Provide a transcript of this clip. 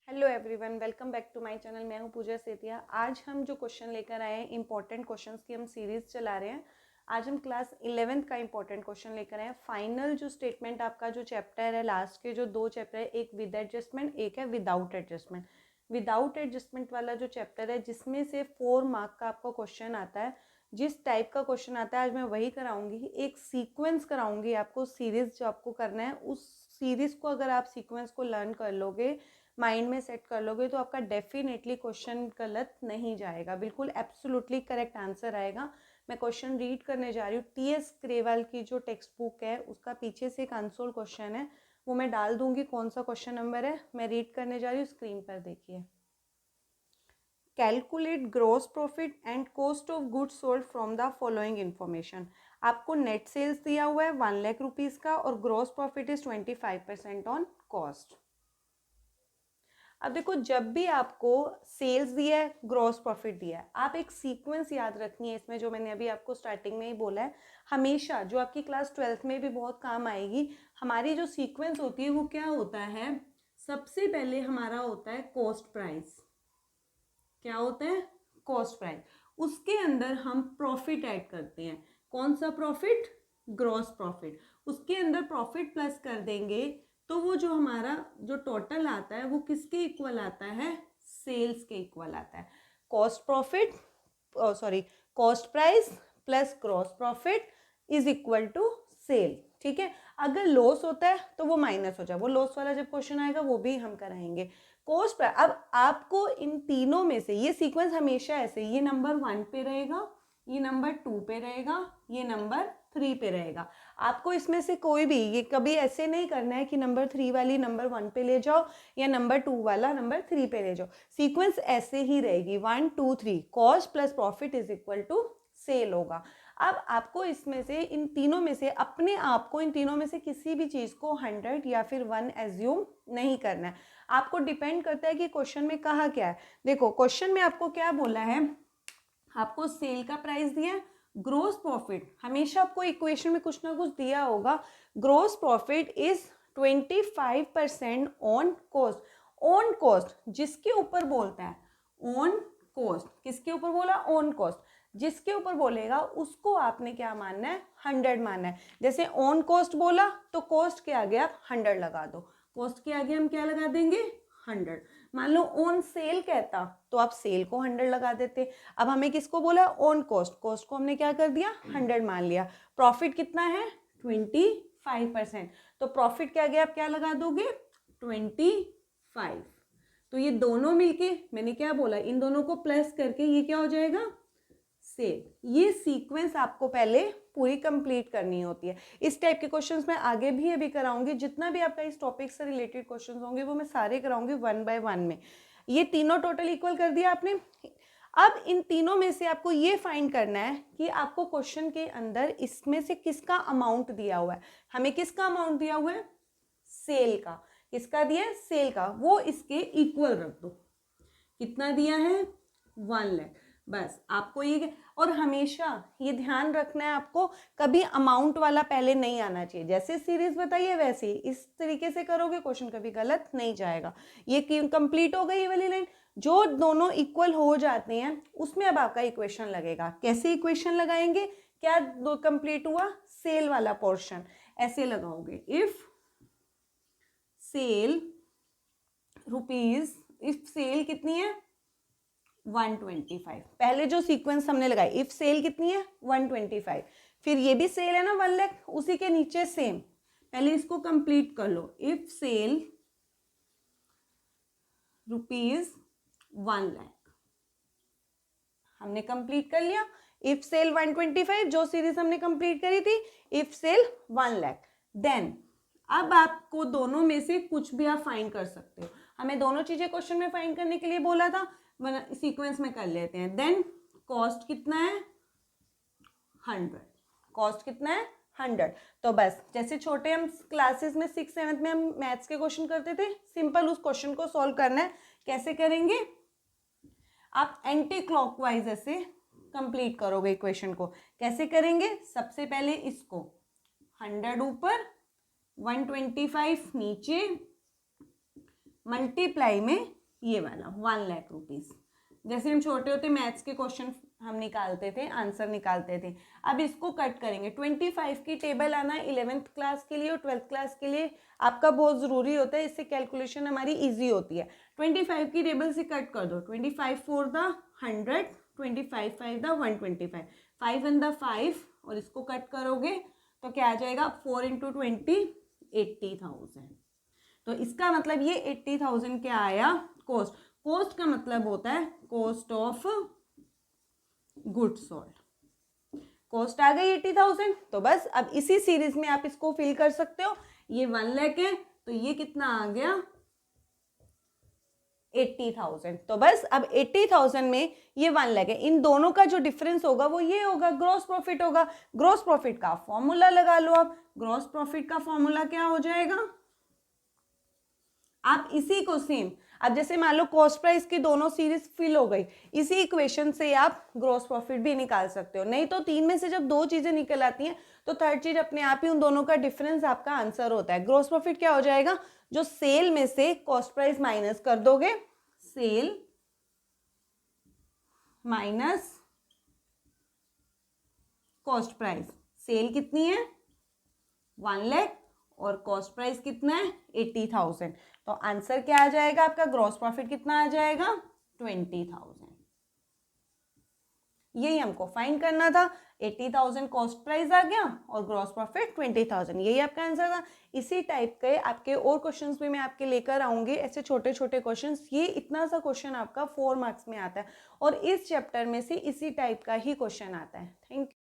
Hello everyone, welcome back to my channel. मैं हूं पूजा सेतिया। आज हम जो क्वेश्चन लेकर आए हैं, इंपॉर्टेंट क्वेश्चंस की हम सीरीज चला रहे हैं। आज हम क्लास 11th का इंपॉर्टेंट क्वेश्चन लेकर आए हैं। फाइनल जो स्टेटमेंट आपका जो चैप्टर है, लास्ट के जो दो चैप्टर है, एक विद एडजस्टमेंट, एक है विदाउट एडजस्टमेंट। विदाउट एडजस्टमेंट वाला जो चैप्टर है, जिसमें से 4 मार्क का आपका क्वेश्चन आता है, जिस टाइप का क्वेश्चन आता है आज मैं वही कराऊंगी। एक सीक्वेंस कराऊंगी आपको, सीरीज जो आपको करना है, उस सीरीज को अगर आप सीक्वेंस को लर्न कर लोगे, माइंड में सेट कर लोगे, तो आपका डेफिनेटली क्वेश्चन गलत नहीं जाएगा, बिल्कुल एब्सोल्युटली करेक्ट आंसर आएगा। मैं क्वेश्चन रीड करने जा रही हूँ। टीएस ग्रेवाल की जो टेक्स्ट बुक है, उसका पीछे से एक आंसर क्वेश्चन है, वो मैं डाल दूंगी। कौन सा क्वेश्चन नंबर है मैं रीड करने जा रही हूँ, स्क्रीन पर देखिए। Calculate gross profit and cost of goods sold from the following information. आपको नेट सेल्स दिया हुआ है 1 लाख रुपीज़ का, और gross profit is 25% on cost. अब देखो, जब भी आपको सेल्स दिया है, ग्रॉस प्रॉफिट दिया है, आप एक सीक्वेंस याद रखनी है इसमें, जो मैंने अभी आपको स्टार्टिंग में ही बोला है, हमेशा जो आपकी क्लास 12th में भी बहुत काम आएगी। हमारी जो सीक्वेंस होती है वो क्या होता है, सबसे पहले हमारा होता है कॉस्ट प्राइस। क्या होता है? Cost price. उसके अंदर हम प्रॉफिट ऐड करते हैं। कौन सा प्रॉफिट? Gross profit. उसके अंदर प्रॉफिट प्लस कर देंगे, तो वो जो हमारा जो टोटल आता है वो किसके इक्वल आता है? सेल्स के इक्वल आता है। Cost profit, sorry, cost price plus gross profit is equal to sale. ठीक है। अगर लॉस होता है तो वो माइनस हो जाए, वो लॉस वाला जब क्वेश्चन आएगा वो भी हम कराएंगे। Cost price. अब आपको इन तीनों में से ये सीक्वेंस हमेशा ऐसे, ये नंबर 1 पे रहेगा, ये नंबर 2 पे रहेगा, ये नंबर 3 पे रहेगा। आपको इसमें से कोई भी, ये कभी ऐसे नहीं करना है कि नंबर 3 वाली नंबर 1 पे ले जाओ या नंबर 2 वाला नंबर 3 पे ले जाओ। सीक्वेंस ऐसे ही रहेगी, 1 2 3, cost plus profit is equal to sale होगा। अब आपको इसमें से, इन तीनों में से, अपने आप को इन तीनों में से किसी भी चीज को 100 या फिर 1 एज्यूम नहीं करना है। आपको डिपेंड करता है कि क्वेश्चन में कहा क्या है। देखो, क्वेश्चन में आपको क्या बोला है, आपको सेल का प्राइस दिया है, ग्रोस प्रॉफिट, हमेशा आपको इक्वेशन में कुछ ना कुछ दिया होगा। Gross profit is 25% on cost. On cost जिसके ऊपर बोलता है, ऑन कॉस्ट किसके ऊपर बोला? On cost. जिसके ऊपर बोलेगा उसको आपने क्या मानना है? 100 मानना है। जैसे ऑन कॉस्ट बोला तो कॉस्ट के आगे आप 100 लगा दो, कॉस्ट के आगे हम क्या लगा देंगे? 100। मान लो ऑन सेल कहता तो आप सेल को 100 लगा देते। अब हमें किसको बोला? ऑन कॉस्ट, कॉस्ट को हमने क्या कर दिया? 100 मान लिया। प्रॉफिट कितना है? 25%। तो प्रॉफिट के आगे आप क्या लगा दोगे? 25। तो ये दोनों मिलके, मैंने क्या बोला, इन दोनों को प्लस करके ये क्या हो जाएगा? सेल। ये सीक्वेंस आपको पहले पूरी कंप्लीट करनी होती है। इस टाइप के क्वेश्चंस मैं आगे भी अभी कराऊंगी। जितना भी आपका इस टॉपिक से रिलेटेड क्वेश्चंस होंगे वो मैं सारे कराऊंगी 1 बाय 1 में। ये तीनों टोटल इक्वल कर दिया आपने। अब इन तीनों में से आपको ये फाइंड करना है कि आपको क्वेश्चन के अंदर इसमें से किसका अमाउंट दिया हुआ है। हमें किसका अमाउंट दिया हुआ है? सेल का। किसका दिया है? सेल का। वो इसके इक्वल रख दो। कितना दिया है? 1 लाख। बस आपको ये, और हमेशा ये ध्यान रखना है आपको, कभी अमाउंट वाला पहले नहीं आना चाहिए। जैसे सीरीज बताइए वैसे ही इस तरीके से करोगे, क्वेश्चन कभी गलत नहीं जाएगा। ये कंप्लीट हो गई ये वाली लाइन। जो दोनों इक्वल हो जाते हैं उसमें अब आपका इक्वेशन लगेगा। कैसे इक्वेशन लगाएंगे? क्या दो कंप्लीट हुआ? सेल वाला पोर्शन ऐसे लगाओगे, if sale rupees, if sale कितनी है? 125। पहले जो सीक्वेंस हमने लगाई, इफ सेल कितनी है? 125। फिर ये भी सेल है ना 1 लाख, उसी के नीचे सेम, पहले इसको कंप्लीट कर लो। इफ सेल रुपीज 1 लाख, हमने कंप्लीट कर लिया। इफ सेल 125, जो सीरीज हमने कंप्लीट करी थी, इफ सेल 1 लाख। देन अब आपको दोनों में से कुछ भी आप फाइंड कर सकते हो। हमें दोनों चीजें क्वेश्चन में फाइंड करने के लिए बोला था, सीक्वेंस में कर लेते हैं। देन कॉस्ट कितना है? 100। कॉस्ट कितना है? 100। तो बस जैसे छोटे हम क्लासेस में 6 7 में हम मैथ्स के क्वेश्चन करते थे, सिंपल उस क्वेश्चन को सॉल्व करना है। कैसे करेंगे? आप एंटी क्लॉकवाइज ऐसे कंप्लीट करोगे इक्वेशन को। कैसे करेंगे? सबसे पहले इसको 100 ऊपर, 125 नीचे, मल्टीप्लाई में ये वाला 1 लाख रुपीज़। जैसे हम छोटे होते मैथ्स के क्वेश्चन हम निकालते थे, आंसर निकालते थे। अब इसको कट करेंगे। 25 की टेबल आना 11th क्लास के लिए और 12th क्लास के लिए आपका बहुत ज़रूरी होता है, इससे कैलकुलेशन हमारी इजी होती है। 25 की टेबल से कट कर दो। 25 4 द 100, 25 5 द 125, 5 1 द 5 और इसको कट करोगे तो क्या आ जाएगा 4 × 20 80,000। तो इसका मतलब ये 80,000 क्या आया कॉस्ट। कॉस्ट का मतलब होता है cost of goods sold. Cost आ गई 80,000। तो बस अब इसी सीरीज में आप इसको फिल कर सकते हो। ये 1 लाख है तो ये कितना आ गया 80,000। तो बस अब 80,000 में ये 1 लाख है, इन दोनों का जो डिफरेंस होगा वो ये होगा, ग्रॉस प्रॉफिट होगा। ग्रॉस प्रॉफिट का फॉर्मूला लगा लो आप। ग्रॉस प्रॉफिट का फॉर्मूला क्या हो जाएगा, आप इसी को सेम, अब जैसे मान लो कॉस्ट प्राइस की दोनों सीरीज फिल हो गई, इसी इक्वेशन से आप ग्रॉस प्रॉफिट भी निकाल सकते हो। नहीं तो 3 में से जब 2 चीजें निकल आती हैं तो थर्ड चीज अपने आप ही उन दोनों का डिफरेंस आपका आंसर होता है। ग्रॉस प्रॉफिट क्या हो जाएगा, जो सेल में से कॉस्ट प्राइस माइनस कर दोगे, sale minus cost price. Sale कितनी है 1 लाख और कॉस्ट प्राइस कितना है 80,000। तो आंसर क्या आ जाएगा आपका, ग्रॉस प्रॉफिट कितना आ जाएगा 20,000। यही हमको फाइंड करना था। 80,000 कॉस्ट प्राइस आ गया और ग्रॉस प्रॉफिट 20,000, यही आपका आंसर था। इसी टाइप के आपके और क्वेश्चंस भी मैं आपके लेकर आऊंगी, ऐसे छोटे छोटे क्वेश्चंस। ये इतना सा क्वेश्चन आपका 4 मार्क्स में आता है और इस चैप्टर में से इसी टाइप का ही क्वेश्चन आता है। Thank you.